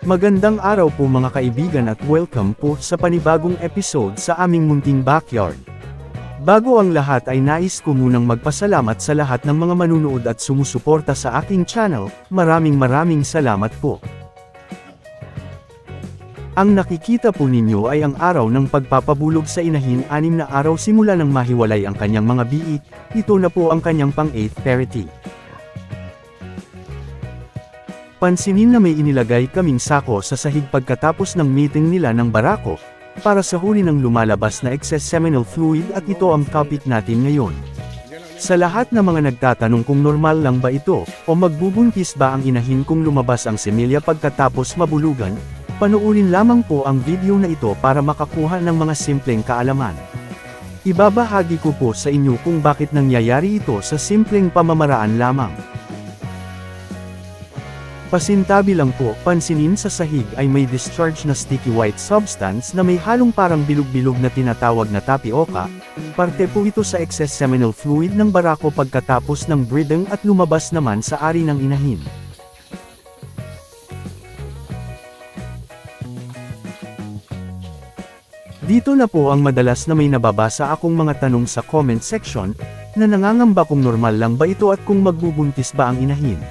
Magandang araw po mga kaibigan at welcome po sa panibagong episode sa aming munting backyard. Bago ang lahat ay nais ko munang magpasalamat sa lahat ng mga manunood at sumusuporta sa aking channel, maraming salamat po. Ang nakikita po ninyo ay ang araw ng pagpapabulog sa inahin, 6 na araw simula nang mahiwalay ang kanyang mga biik, ito na po ang kanyang pang-8th parity. Pansinin na may inilagay kaming sako sa sahig pagkatapos ng meeting nila ng barako, para sa huli ng lumalabas na excess seminal fluid at ito ang topic natin ngayon. Sa lahat ng mga nagtatanong kung normal lang ba ito, o magbubuntis ba ang inahin kung lumabas ang semilya pagkatapos mabulugan, panoorin lamang po ang video na ito para makakuha ng mga simpleng kaalaman. Ibabahagi ko po sa inyo kung bakit nangyayari ito sa simpleng pamamaraan lamang. Pasintabi lang po, pansinin sa sahig ay may discharge na sticky white substance na may halong parang bilog-bilog na tinatawag na tapioca, parte po ito sa excess seminal fluid ng barako pagkatapos ng breeding at lumabas naman sa ari ng inahin. Dito na po ang madalas na may nababasa akong mga tanong sa comment section, na nangangamba kung normal lang ba ito at kung magbubuntis ba ang inahin.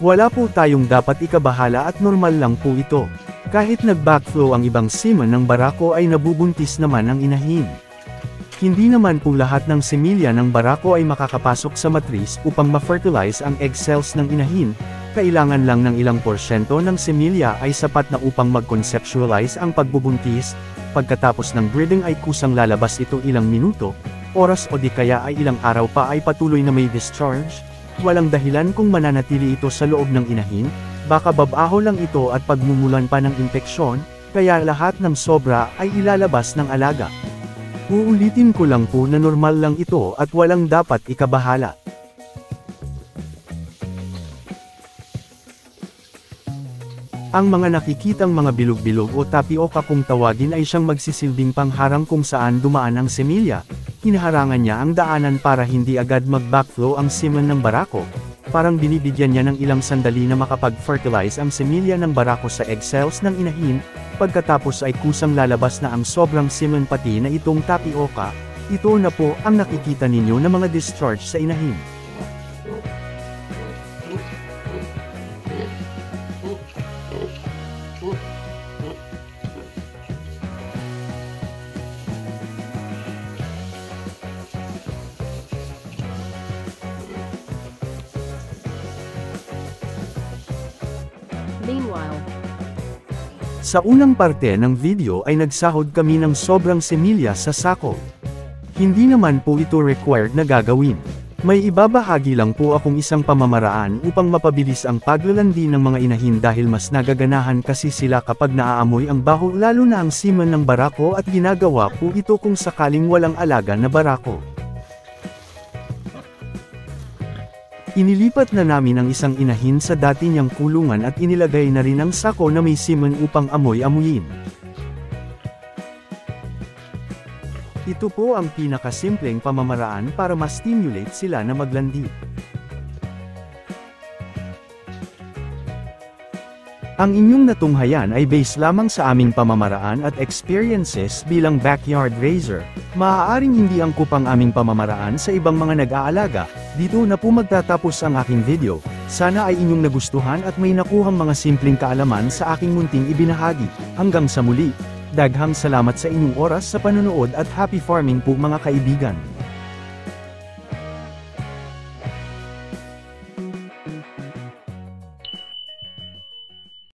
Wala po tayong dapat ikabahala at normal lang po ito. Kahit nag-backflow ang ibang semen ng barako ay nabubuntis naman ang inahin. Hindi naman po lahat ng semilya ng barako ay makakapasok sa matris upang ma-fertilize ang egg cells ng inahin, kailangan lang ng ilang porsyento ng semilya ay sapat na upang mag-conceptualize ang pagbubuntis, pagkatapos ng breeding ay kusang lalabas ito ilang minuto, oras o di kaya ay ilang araw pa ay patuloy na may discharge. Walang dahilan kung mananatili ito sa loob ng inahin, baka babaho lang ito at pagmumulan pa ng impeksyon, kaya lahat ng sobra ay ilalabas ng alaga. Uulitin ko lang po na normal lang ito at walang dapat ikabahala. Ang mga nakikitang mga bilog-bilog o tapioca kung tawagin ay siyang magsisilbing pangharang kung saan dumaan ang semilya. Hinaharangan niya ang daanan para hindi agad mag-backflow ang semen ng barako, parang binibigyan niya ng ilang sandali na makapag-fertilize ang semilya ng barako sa egg cells ng inahin, pagkatapos ay kusang lalabas na ang sobrang semen pati na itong tapioca, ito na po ang nakikita ninyo na mga discharge sa inahin. Meanwhile, sa unang parte ng video ay nagsahod kami ng sobrang semilya sa sako. Hindi naman po ito required na gagawin. May ibabahagi lang po akong isang pamamaraan upang mapabilis ang paglalandi ng mga inahin dahil mas nagaganahan kasi sila kapag naaamoy ang baho lalo na ang semen ng barako at ginagawa po ito kung sakaling walang alaga na barako. Inilipat na namin ang isang inahin sa dati niyang kulungan at inilagay na rin ang sako na may semen upang amoy-amuyin. Ito po ang pinakasimpleng pamamaraan para ma-stimulate sila na maglandi. Ang inyong natunghayan ay base lamang sa aming pamamaraan at experiences bilang backyard raiser. Maaaring hindi angkop ang aming pamamaraan sa ibang mga nag-aalaga. Dito na po magtatapos ang aking video. Sana ay inyong nagustuhan at may nakuhang mga simpleng kaalaman sa aking munting ibinahagi. Hanggang sa muli, daghang salamat sa inyong oras sa panonood at happy farming po mga kaibigan.